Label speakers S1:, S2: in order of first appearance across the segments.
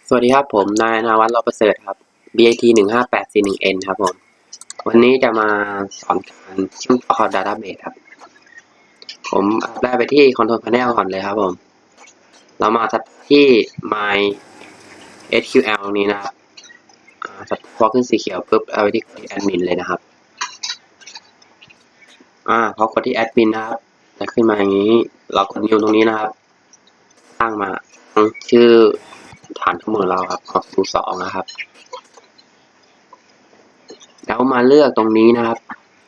S1: สวัสดีครับผมนายนาวัฒน์ รอประเสริฐครับ BAT 15841N ครับผมวันนี้จะมาสอนการเชื่อมต่อเข้า Database ครับผมได้ไปที่ Control Panel ก่อนเลยครับผมเรามาทัดที่ My SQL นี้นะครับพอขึ้นสีเขียวปุ๊บเอาไปที่ Admin เลยนะครับพอกดที่ Admin นะครับจะขึ้นมาอย่างนี้เรากด New ตรงนี้นะครับตั้งมาชื่อฐานข้อมูลของเราครับ202นะครับแล้วมาเลือกตรงนี้นะครับ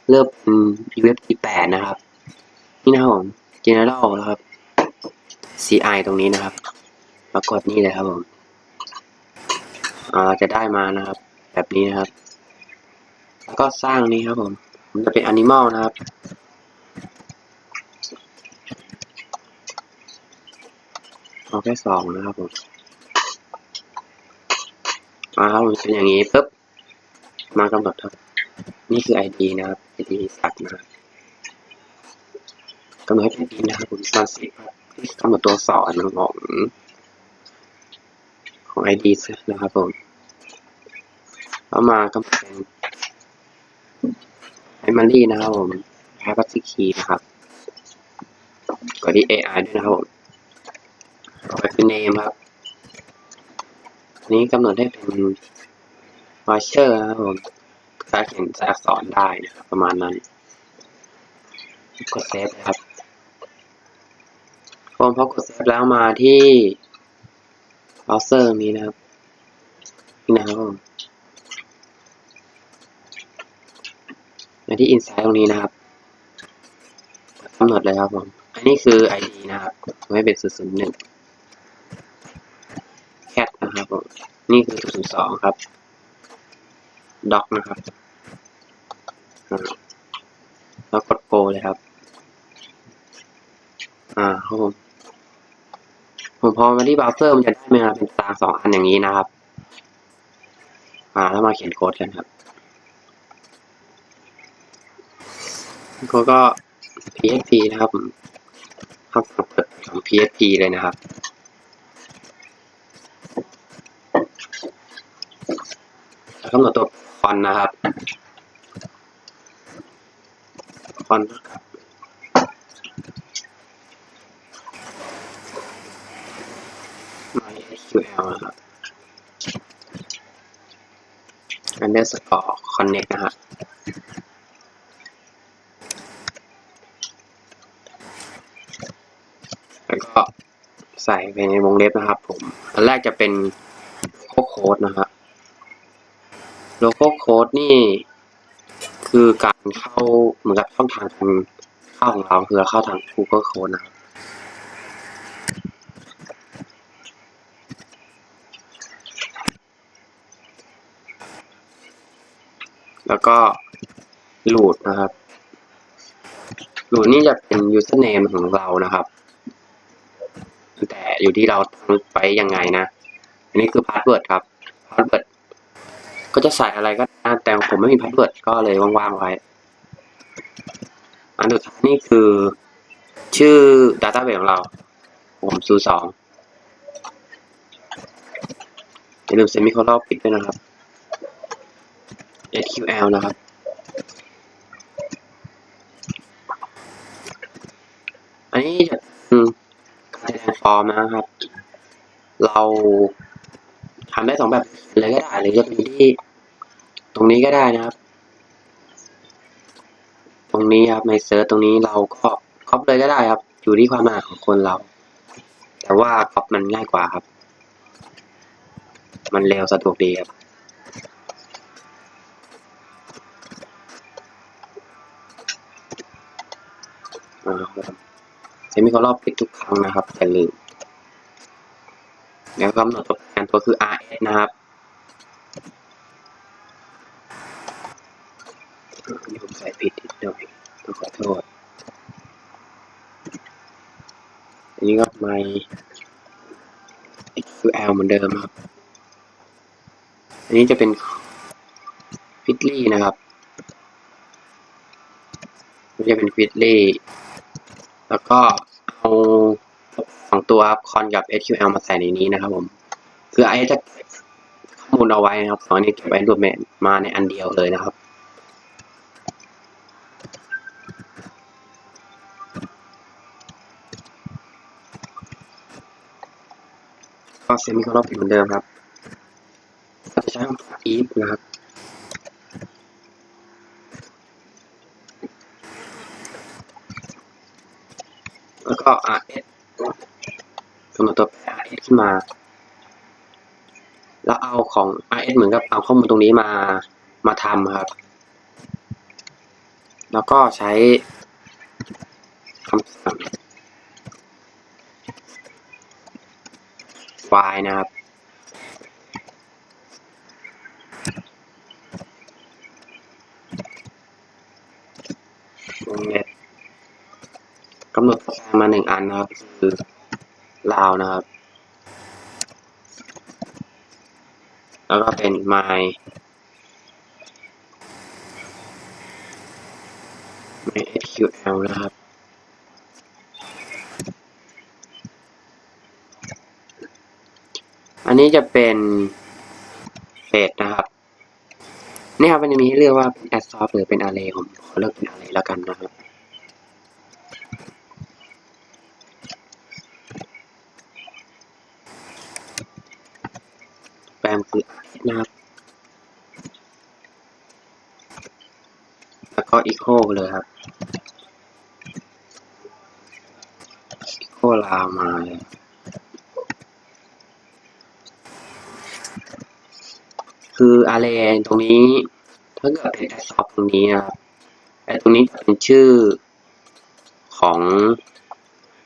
S1: เลือกเป็น UFT8 นะครับนี่นะครับผม General นะครับ CI ตรงนี้นะครับแล้วกดนี่เลยครับผมจะได้มานะครับแบบนี้นะครับแล้วก็สร้างนี้ครับผมจะเป็น Animal นะครับเอาแค่2นะครับผมครับผมเป็นอย่างนี้ปุ๊บมากำหนดครับนี่คือ ID นะครับ ID สัตว์นะครับกำหนดให้เป็น ID นะครับผมมาสิครับกำหนดตัวสอนของ ID นะครับผมแล้วมากำหนดเป็น primary นะครับผม private key นะครับกดที่ AI ด้วยนะครับผมต่อไปคือ name ครับอันนี้กำหนดให้เป็น voucher นะครับผมถ้าเขียนอักษรได้นะครับประมาณนั้นกดเซฟนะครับพอกดเซฟแล้วมาที่ browser นี้นะครับนี่นะครับผมมาที่ insight ตรงนี้นะครับกำหนดเลยครับผมอันนี้คือ ID นะครับไม่เป็น001 cat นะครับผมนี่คือ002ครับ doc นะครับแล้วกด go เลยครับครับผมพอมาที่เบราว์เซอร์มันจะได้มาเป็นตาราง2 อันอย่างนี้นะครับแล้วมาเขียนโค้ดกันครับโค้ดก็ PHP นะครับครับเปิดของ PHP เลยนะครับแล้วกำหนดตัวฟอนต์นะครับฟอนต์MySQL นะครับ underscore connect นะครับแล้วก็ใส่ไปในวงเล็บนะครับผมอันแรกจะเป็นโค้ดนะครับโลโก้โค้ดนี่คือการเข้าเหมือนกับช่องทางการเข้าของเราคือเราเข้าทาง Google Code นะครับแล้วก็ root นะครับ root นี่จะเป็น username ของเรานะครับแต่อยู่ที่เราตั้งไปยังไงนะอันนี้คือ password ครับ password ก็จะใส่อะไรก็ได้แต่ผมไม่มี password ก็เลยว่างๆไว้อันสุดท้ายนี่คือชื่อ database ของเราผม02อย่าลืม semicolon ปิดด้วยนะครับ SQL นะครับอันนี้จะการแสดงฟอร์มนะครับเราทำได้2แบบเลยก็ได้หรือจะเป็นที่ตรงนี้ก็ได้นะครับตรงนี้ครับในเซิร์ชตรงนี้เราก็ก๊อปเลยก็ได้ครับอยู่ที่ความถนัดของคนเราแต่ว่าก๊อปมันง่ายกว่าครับมันเร็วสะดวกดีครับเซมิโคลอนปิดทุกครั้งนะครับอย่าลืมแล้วกำหนดตัวแทนตัวคือ rs นะครับนี่ผมใส่ผิดนิดหน่อยต้องขอโทษอันนี้ก็ my SQL เหมือนเดิมครับอันนี้จะเป็น fitly นะครับมันจะเป็น fitly แล้วก็เอา2ตัวครับ con กับ SQL มาใส่ในนี้นะครับผม คือ IS จะข้อมูลเอาไว้นะครับตอนนี้เก็บไว้รวมมาในอันเดียวเลยนะครับก็เซมิโคลอนเหมือนเดิมครับเราจะใช้คำสั่ง if นะครับแล้วก็ rs กำหนดตัวแปร rs ขึ้นมาแล้วเอาของ rs เหมือนกับเอาข้อมูลตรงนี้มาทำครับแล้วก็ใช้คำสั่ง y นะครับวงเล็บกำหนดตัวแปรมา1 อันนะครับคือลาวนะครับแล้วก็เป็น mysql นะครับอันนี้จะเป็นเฟสนะครับนี่ครับมันจะมีให้เลือกว่าเป็น adsource หรือเป็น array ผมขอเลือกเป็น array แล้วกันนะครับแปมคือ array นะครับแล้วก็ echo เลยครับ echo ลาวมาเลยคือ array ตรงนี้ถ้าเกิดเป็น adsource ตรงนี้นะครับไอ้ตรงนี้จะเป็นชื่อของ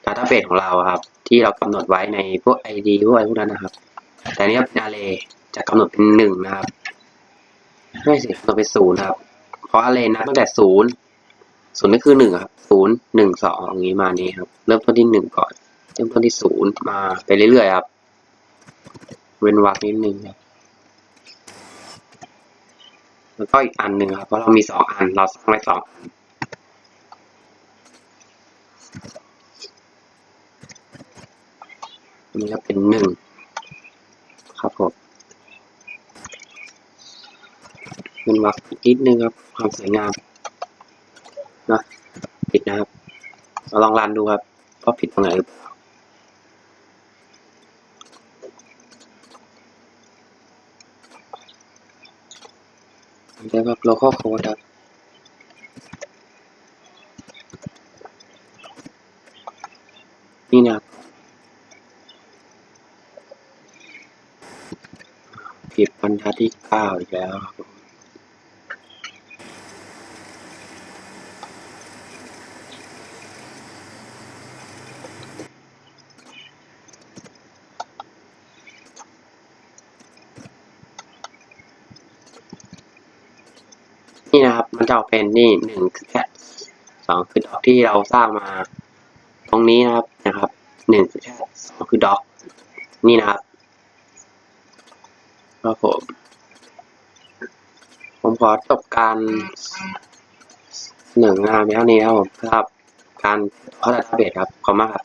S1: database ของเราครับที่เรากำหนดไว้ในพวก ID พวกอะไรพวกนั้นนะครับแต่นี้เป็น array จะกำหนดเป็น1นะครับไม่สิกำหนดเป็น0ครับเพราะ array นับตั้งแต่0ก็คือ1ครับ0 1 2อย่างนี้มานี้ครับเริ่มต้นที่1ก่อนเริ่มต้นที่0มาไปเรื่อยๆครับเว้นวรรคนิดนึงครับแล้วก็อีกอันหนึ่งครับเพราะเรามี2 อันเราสร้างไว้2 อันอันนี้ก็เป็น1ครับผมเป็นวรรคนิดนึงครับความสวยงามนะผิดนะครับเราลองรันดูครับว่าผิดตรงไหนหรือเปล่าเรียกว่า local code ครับนี่นะครับผิดบรรทัดที่9อีกแล้วครับนี่นะครับมันจะออกเป็นนี่1คือแค่2คือดอกที่เราสร้างมาตรงนี้นะครับ1คือแค่2คือดอกนี่นะครับครับผมขอจบการ1 งานเท่านี้ครับผมสำหรับการเข้า database ครับขอบคุณมากครับ